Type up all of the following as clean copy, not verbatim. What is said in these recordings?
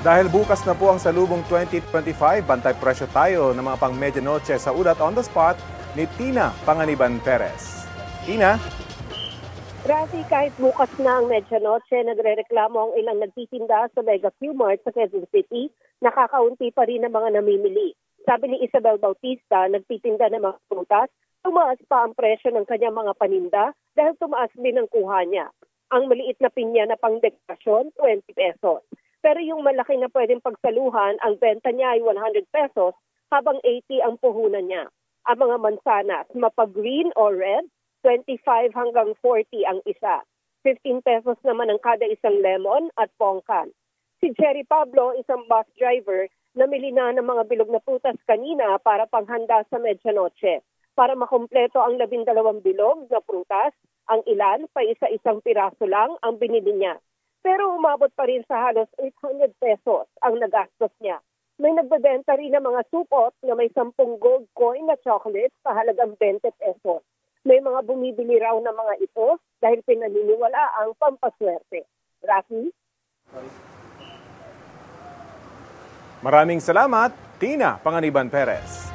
Dahil bukas na po ang Salubong 2025, bantay presyo tayo ng mga pang medianoche sa ulat on the spot ni Tina Panganiban Perez. Tina? Rafi, kahit bukas na ang medianoche, nagre-reklamo ang ilang nagtitinda sa Mega Q-Mart sa Quezon City, nakakaunti pa rin ang mga namimili. Sabi ni Isabel Bautista, nagtitinda ng mga prutas, tumaas pa ang presyo ng kanyang mga paninda dahil tumaas din ang kuha niya. Ang maliit na pinya na pang dekorasyon, 20 pesos. Pero yung malaki na pwedeng pagsaluhan, ang benta niya ay 100 pesos habang 80 ang puhunan niya. Ang mga mansanas, mapag-green or red, 25 hanggang 40 ang isa. 15 pesos naman ang kada isang lemon at pongkan. Si Jerry Pablo, isang bus driver, namili na ng mga bilog na prutas kanina para panghanda sa medianoche. Para makumpleto ang 12 bilog na prutas, ang ilan pa isa-isang piraso lang ang binili niya. Pero umabot pa rin sa halos 800 pesos ang nagastos niya. May nagbebenta rin ng mga supot na may 10 gold coin na chocolate sa halagang 20 pesos. May mga bumibili raw ng mga ito dahil pinaniniwala ang pampaswerte. Rafi? Maraming salamat, Tina Panganiban Perez.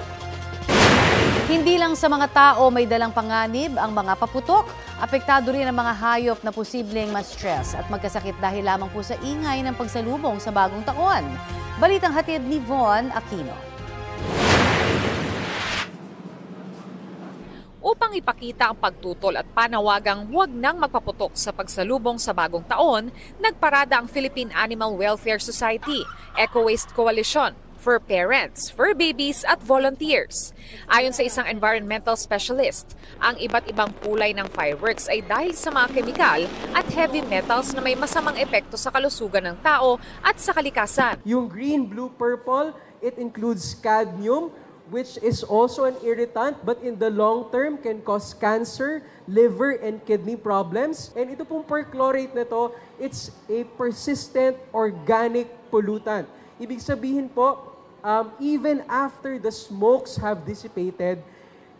Hindi lang sa mga tao may dalang panganib ang mga paputok, apektado rin ang mga hayop na posibleng ma-stress at magkasakit dahil lamang po sa ingay ng pagsalubong sa bagong taon. Balitang hatid ni Von Aquino. Upang ipakita ang pagtutol at panawagang huwag nang magpaputok sa pagsalubong sa bagong taon, nagparada ang Philippine Animal Welfare Society, Eco Waste Coalition, fur parents, fur babies at volunteers. Ayon sa isang environmental specialist, ang iba't ibang kulay ng fireworks ay dahil sa mga kemikal at heavy metals na may masamang epekto sa kalusugan ng tao at sa kalikasan. Yung green, blue, purple, it includes cadmium, which is also an irritant but in the long term can cause cancer, liver, and kidney problems. And ito pong perchlorate na to, it's a persistent organic pollutant. Ibig sabihin po, even after the smokes have dissipated,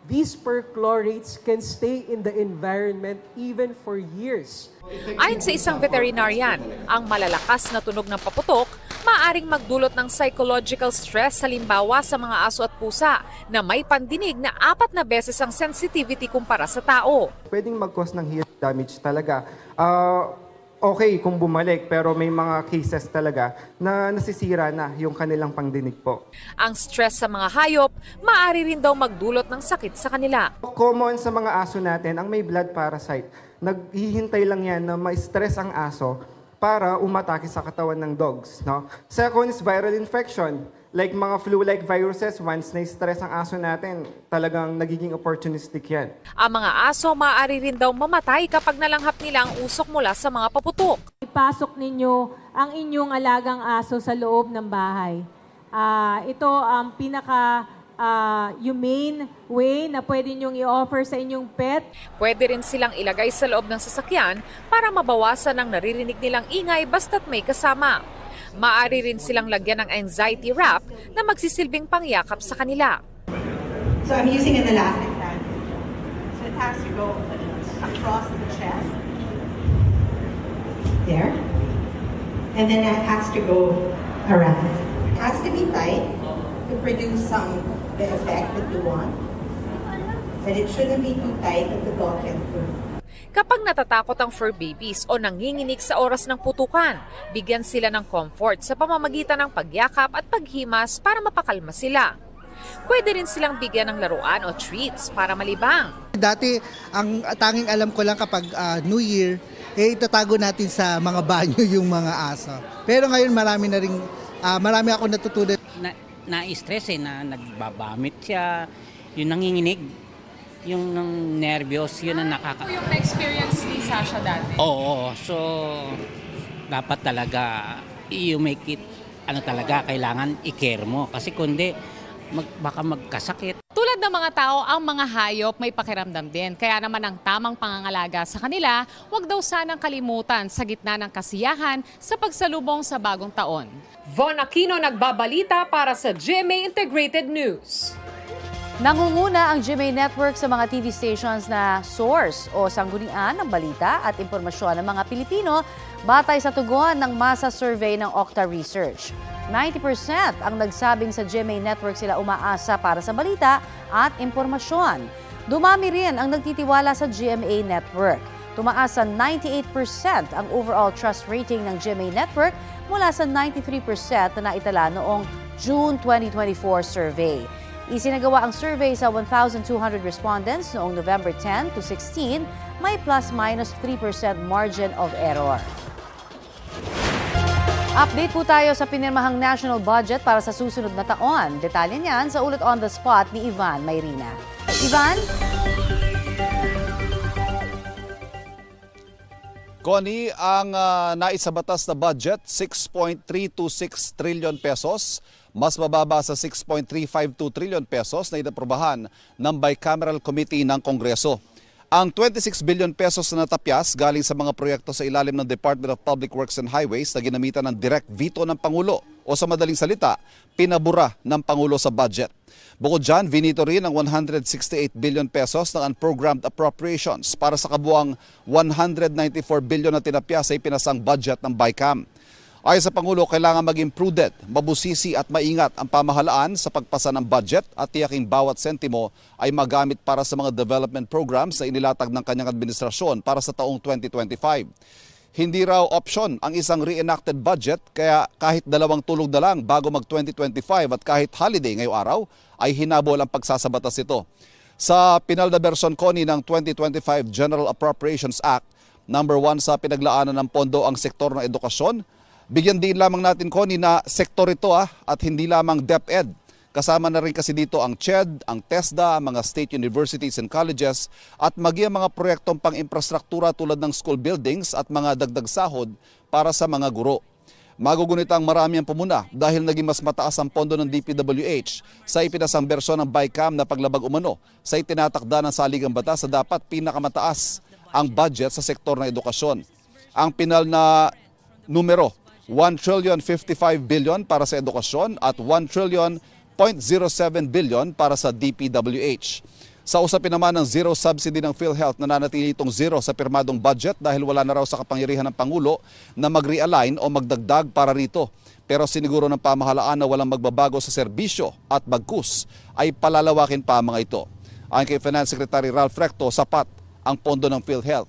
these perchlorates can stay in the environment even for years. Ayon sa isang veterinarian, ang malalakas na tunog ng paputok maaaring magdulot ng psychological stress halimbawa sa mga aso at pusa na may pandinig na 4 na beses ang sensitivity kumpara sa tao. Pwedeng mag-cause ng hearing damage talaga. Okay kung bumalik pero may mga cases talaga na nasisira na yung kanilang pangdinig po. Ang stress sa mga hayop, maaari rin daw magdulot ng sakit sa kanila. Common sa mga aso natin ang may blood parasite. Naghihintay lang yan na ma-stress ang aso para umatake sa katawan ng dogs. No? Second is viral infection. Like mga flu-like viruses, once na-stress ang aso natin, talagang nagiging opportunistic yan. Ang mga aso maaari rin daw mamatay kapag nalanghap nila ang usok mula sa mga paputok. Ipasok ninyo ang inyong alagang aso sa loob ng bahay. Ito ang humane way na pwede nyong i-offer sa inyong pet. Pwede rin silang ilagay sa loob ng sasakyan para mabawasan ang naririnig nilang ingay basta't may kasama. Maaari rin silang lagyan ng anxiety wrap na magsisilbing pangyakap sa kanila. So I'm using an elastic band. So it has to go across the chest. There. And then it has to go around. It has to be tight to produce the effect that you want. But it shouldn't be too tight that the dog can pull. Kapag natatakot ang fur babies o nanginginig sa oras ng putukan, bigyan sila ng comfort sa pamamagitan ng pagyakap at paghimas para mapakalma sila. Pwede rin silang bigyan ng laruan o treats para malibang. Dati, ang tanging alam ko lang kapag New Year, itatago natin sa mga banyo yung mga aso. Pero ngayon marami ako natutunan. Na-stress na nagbabamit siya, yung nanginginig. Yung nervyos, yun ang Yung na-experience ni Sasha dati? Oo, so dapat talaga you make it, kailangan i-care mo. Kasi kundi, baka magkasakit. Tulad ng mga tao, ang mga hayop may pakiramdam din. Kaya naman ang tamang pangangalaga sa kanila, huwag daw sanang kalimutan sa gitna ng kasiyahan sa pagsalubong sa bagong taon. Von Aquino nagbabalita para sa GMA Integrated News. Nangunguna ang GMA Network sa mga TV stations na source o sanggunian ng balita at impormasyon ng mga Pilipino batay sa tugon ng masa survey ng Okta Research. 90% ang nagsabing sa GMA Network sila umaasa para sa balita at impormasyon. Dumami rin ang nagtitiwala sa GMA Network. Tumaas sa 98% ang overall trust rating ng GMA Network mula sa 93% na naitala noong June 2024 survey. Isinagawa ang survey sa 1,200 respondents noong November 10 to 16, may plus-minus 3% margin of error. Update po tayo sa pinirmahang national budget para sa susunod na taon. Detalye niyan sa ulat on the spot ni Ivan Mayrina. Ivan? Connie, ang naisabatas na budget, 6.326 trillion pesos. Mas mababa sa 6.352 trillion pesos na inaprobahan ng Bicameral Committee ng Kongreso. Ang 26 billion pesos na natapyas galing sa mga proyekto sa ilalim ng Department of Public Works and Highways na ginamitan ng direct veto ng Pangulo o sa madaling salita, pinabura ng Pangulo sa budget. Bukod dyan, vinito rin ang 168 billion pesos ng unprogrammed appropriations para sa kabuang 194 billion na tinapyas sa ipinasang budget ng BICAM. Ayon sa Pangulo, kailangan maging prudent, mabusisi at maingat ang pamahalaan sa pagpasa ng budget at tiyaking bawat sentimo ay magamit para sa mga development programs na inilatag ng kanyang administrasyon para sa taong 2025. Hindi raw option ang isang reenacted budget kaya kahit dalawang tulog na lang bago mag-2025 at kahit holiday ngayong araw ay hinabol ang pagsasabatas ito. Sa pinal na bersyon, Connie, ng 2025 General Appropriations Act, number 1 sa pinaglaanan ng pondo ang sektor ng edukasyon. Bigyan din lamang natin, Connie, na sektor ito at hindi lamang DepEd. Kasama na rin kasi dito ang CHED, ang TESDA, ang mga state universities and colleges at maging mga proyektong pang-infrastruktura tulad ng school buildings at mga dagdag sahod para sa mga guro. Magugunitang marami ang pumuna dahil naging mas mataas ang pondo ng DPWH sa ipinasang bersyon ng BICAM na paglabag umano sa itinatakda ng saligang batas sa dapat pinakamataas ang budget sa sektor ng edukasyon. Ang pinal na numero, 1,055 billion para sa edukasyon at 1,000,007 billion para sa DPWH. Sa usapin naman ng zero subsidy ng PhilHealth, nananatili itong zero sa pirmadong budget dahil wala na raw sa kapangyarihan ng Pangulo na mag-realign o magdagdag para rito. Pero siniguro ng pamahalaan na walang magbabago sa serbisyo at bagkus ay palalawakin pa mga ito. Ayon kay Finance Secretary Ralph Recto, sapat ang pondo ng PhilHealth.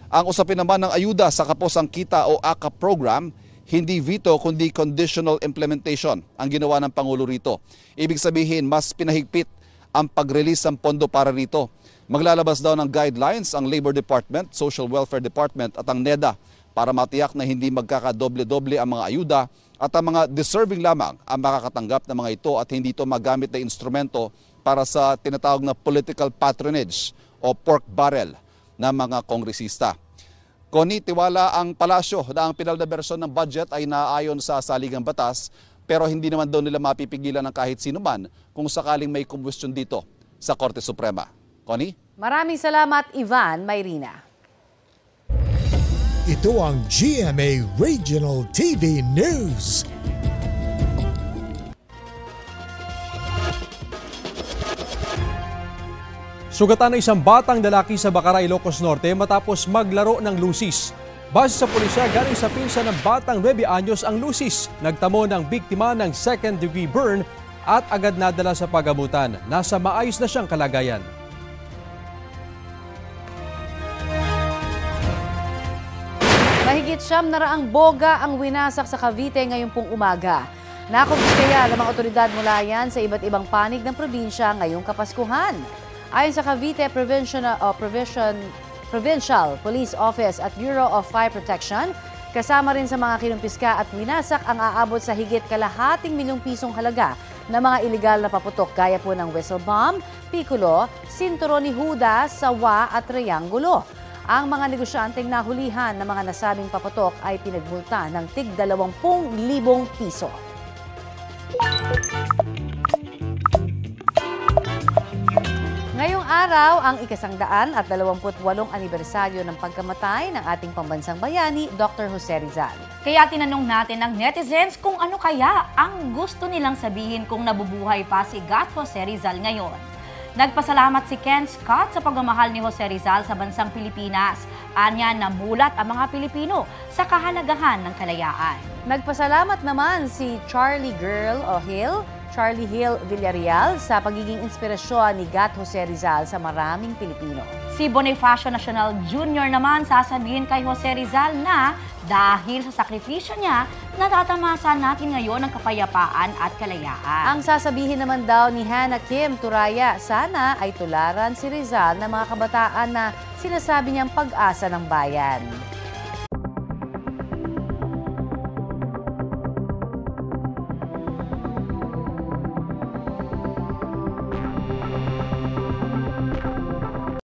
Ang usapin naman ng ayuda sa Kaposang Kita o AKAP program, hindi veto kundi conditional implementation ang ginawa ng Pangulo rito. Ibig sabihin, mas pinahigpit ang pag-release ng pondo para rito. Maglalabas daw ng guidelines ang Labor Department, Social Welfare Department at ang NEDA para matiyak na hindi magkakadoble-doble ang mga ayuda at ang mga deserving lamang ang makakatanggap ng mga ito at hindi ito magamit na instrumento para sa tinatawag na political patronage o pork barrel ng mga kongresista. Connie, tiwala ang palasyo na ang pinal na bersyon ng budget ay naayon sa saligang batas pero hindi naman daw nila mapipigilan ng kahit sino man kung sakaling may kumbusyon dito sa Korte Suprema. Connie? Maraming salamat, Ivan Mayrina. Ito ang GMA Regional TV News. Sugatan na isang batang lalaki sa Bacaray, Ilocos Norte matapos maglaro ng lusis. Base sa pulisya, galing sa pinsa ng batang 9 anyos ang lusis. Nagtamo ng biktima ng second-degree burn at agad nadala sa pagamutan. Nasa maayos na siyang kalagayan. Mahigit 700 boga ang winasak sa Cavite ngayong pong umaga. Nakumpistaya ng mga otoridad mula yan sa iba't ibang panig ng probinsya ngayong Kapaskuhan. Ayon sa Cavite Provincial Police Office at Bureau of Fire Protection, kasama rin sa mga kinumpiska at winasak ang aabot sa higit kalahating milyong pisong halaga na mga iligal na paputok gaya po ng whistle bomb, piccolo, sinturon ni Huda, sawa at triangulo. Ang mga negosyanteng nahulihan ng mga nasabing paputok ay pinagmulta ng tig 20,000 piso. Ngayong araw ang ika-128 anibersaryo ng pagkamatay ng ating pambansang bayani, Dr. Jose Rizal. Kaya tinanong natin ng netizens kung ano kaya ang gusto nilang sabihin kung nabubuhay pa si Gat Jose Rizal ngayon. Nagpasalamat si Ken Scott sa pagmamahal ni Jose Rizal sa bansang Pilipinas. Anya, namulat ang mga Pilipino sa kahalagahan ng kalayaan. Nagpasalamat naman si Charlie Hill Villarreal sa pagiging inspirasyon ni Gat Jose Rizal sa maraming Pilipino. Si Bonifacio Nacional Jr. naman sasabihin kay Jose Rizal na dahil sa sakripisyo niya, natatamasa natin ngayon ang kapayapaan at kalayaan. Ang sasabihin naman daw ni Hannah Kim Turaya, sana ay tularan si Rizal ng mga kabataan na sinasabi niyang pag-asa ng bayan.